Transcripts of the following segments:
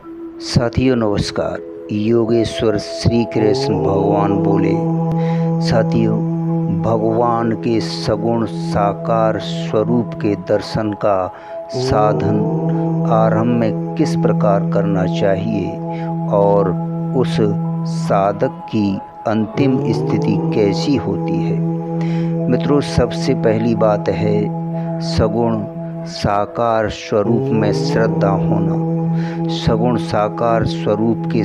साथियों नमस्कार। योगेश्वर श्री कृष्ण भगवान बोले। साथियों, भगवान के सगुण साकार स्वरूप के दर्शन का साधन आरंभ में किस प्रकार करना चाहिए और उस साधक की अंतिम स्थिति कैसी होती है। मित्रों, सबसे पहली बात है सगुण साकार स्वरूप में श्रद्धा होना। सगुण साकार स्वरूप के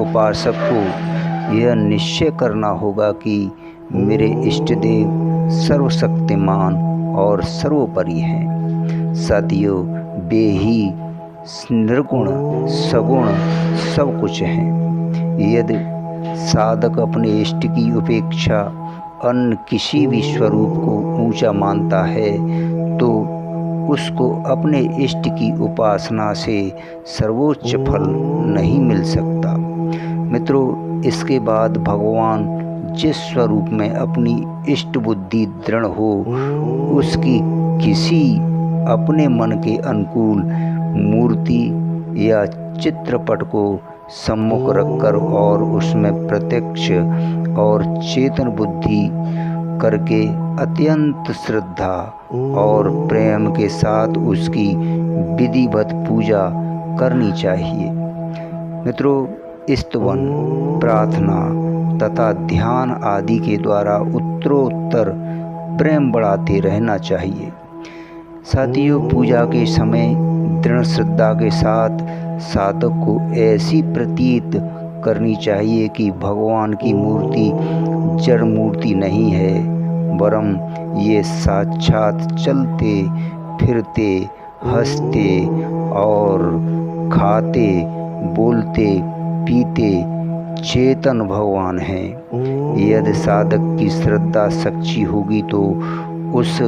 उपासक को यह निश्चय करना होगा कि मेरे इष्टदेव सर्वशक्तिमान और सर्वोपरि हैं। साथियों, वे ही निर्गुण सगुण सब कुछ हैं। यदि साधक अपने इष्ट की उपेक्षा अन्य किसी भी स्वरूप को ऊंचा मानता है तो उसको अपने इष्ट की उपासना से सर्वोच्च फल नहीं मिल सकता। मित्रों, इसके बाद भगवान जिस स्वरूप में अपनी इष्ट बुद्धि दृढ़ हो उसकी किसी अपने मन के अनुकूल मूर्ति या चित्रपट को सम्मुख रखकर और उसमें प्रत्यक्ष और चेतन बुद्धि करके अत्यंत श्रद्धा और प्रेम के साथ उसकी विधिवत पूजा करनी चाहिए। मित्रों, स्तवन, प्रार्थना तथा ध्यान आदि के द्वारा उत्तरोत्तर प्रेम बढ़ाते रहना चाहिए। साथियों, पूजा के समय दृढ़ श्रद्धा के साथ साधक को ऐसी प्रतीत करनी चाहिए कि भगवान की मूर्ति जड़ मूर्ति नहीं है, वरम ये साक्षात चलते फिरते हंसते और खाते बोलते पीते चेतन भगवान हैं। यदि साधक की श्रद्धा सच्ची होगी तो उस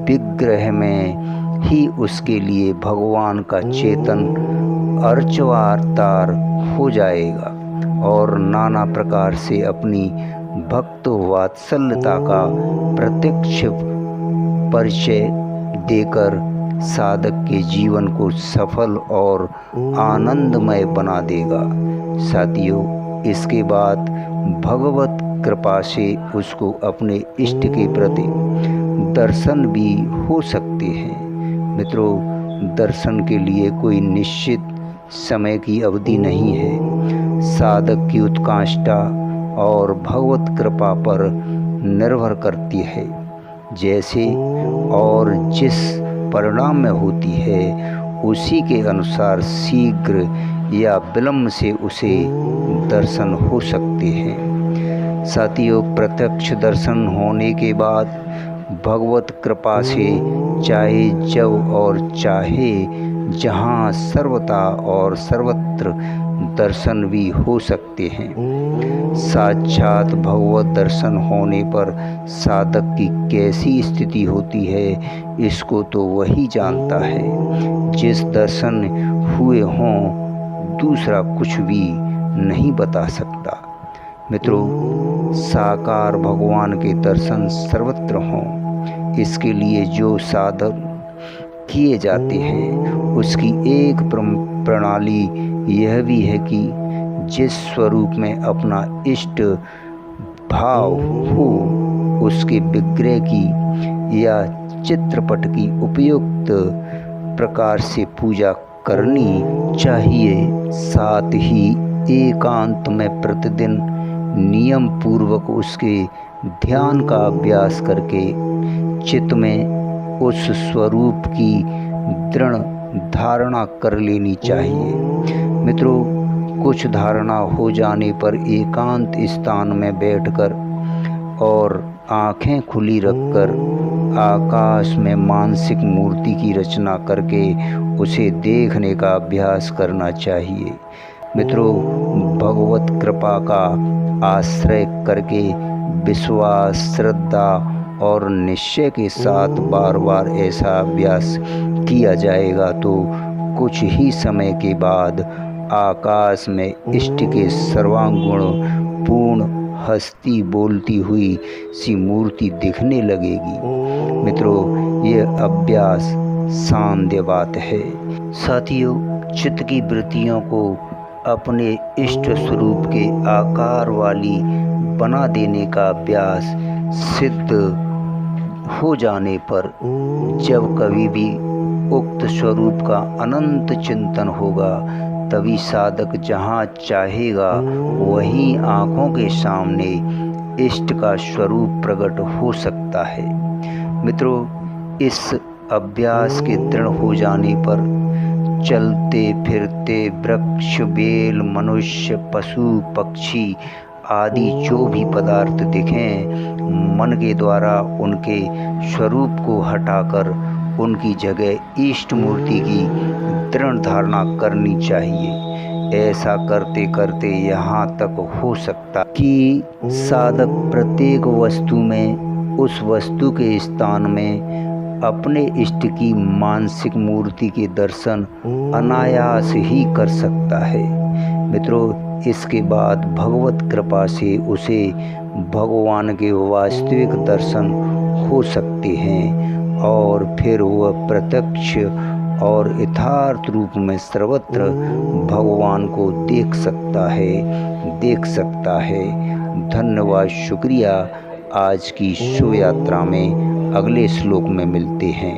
विग्रह में ही उसके लिए भगवान का चेतन अर्चवावतार हो जाएगा और नाना प्रकार से अपनी भक्त वात्सल्यता का प्रत्यक्ष परिचय देकर साधक के जीवन को सफल और आनंदमय बना देगा। साथियों, इसके बाद भगवत कृपा से उसको अपने इष्ट के प्रति दर्शन भी हो सकते हैं। मित्रों, दर्शन के लिए कोई निश्चित समय की अवधि नहीं है। साधक की उत्कंठा और भगवत कृपा पर निर्भर करती है। जैसे और जिस परिणाम में होती है उसी के अनुसार शीघ्र या विलंब से उसे दर्शन हो सकते हैं। साथियों, प्रत्यक्ष दर्शन होने के बाद भगवत कृपा से चाहे जब और चाहे जहाँ सर्वथा और सर्वत्र दर्शन भी हो सकते हैं। साक्षात भगवत दर्शन होने पर साधक की कैसी स्थिति होती है इसको तो वही जानता है। जिस दर्शन हुए हों दूसरा कुछ भी नहीं बता सकता। मित्रों, साकार भगवान के दर्शन सर्वत्र हों इसके लिए जो साधन किए जाते हैं उसकी एक प्रणाली यह भी है कि जिस स्वरूप में अपना इष्ट भाव हो उसके विग्रह की या चित्रपट की उपयुक्त प्रकार से पूजा करनी चाहिए। साथ ही एकांत में प्रतिदिन नियम पूर्वक उसके ध्यान का अभ्यास करके चित्त में उस स्वरूप की दृढ़ धारणा कर लेनी चाहिए। मित्रों, कुछ धारणा हो जाने पर एकांत स्थान में बैठकर और आंखें खुली रखकर आकाश में मानसिक मूर्ति की रचना करके उसे देखने का अभ्यास करना चाहिए। मित्रों, भगवत कृपा का आश्रय करके विश्वास, श्रद्धा और निश्चय के साथ बार बार ऐसा अभ्यास किया जाएगा तो कुछ ही समय के बाद आकाश में इष्ट के सर्वांगुण पूर्ण हंसती बोलती हुई सी मूर्ति दिखने लगेगी। मित्रों, यह अभ्यास सामान्य बात है। साथियों, चित्त की वृत्तियों को अपने इष्ट स्वरूप के आकार वाली बना देने का अभ्यास सिद्ध हो जाने पर जब कभी भी उक्त स्वरूप का अनंत चिंतन होगा, तभी साधक जहाँ चाहेगा वहीं आँखों के सामने इष्ट का स्वरूप प्रकट हो सकता है। मित्रों, इस अभ्यास के दृढ़ हो जाने पर चलते फिरते वृक्ष, बेल, मनुष्य, पशु, पक्षी आदि जो भी पदार्थ दिखें, मन के द्वारा उनके स्वरूप को हटाकर उनकी जगह इष्ट मूर्ति की दृढ़ धारणा करनी चाहिए। ऐसा करते करते यहाँ तक हो सकता कि साधक प्रत्येक वस्तु में, उस वस्तु के स्थान में अपने इष्ट की मानसिक मूर्ति के दर्शन अनायास ही कर सकता है। मित्रों, इसके बाद भगवत कृपा से उसे भगवान के वास्तविक दर्शन हो सकते हैं और फिर वह प्रत्यक्ष और यथार्थ रूप में सर्वत्र भगवान को देख सकता है। धन्यवाद, शुक्रिया। आज की शुभ यात्रा में अगले श्लोक में मिलते हैं।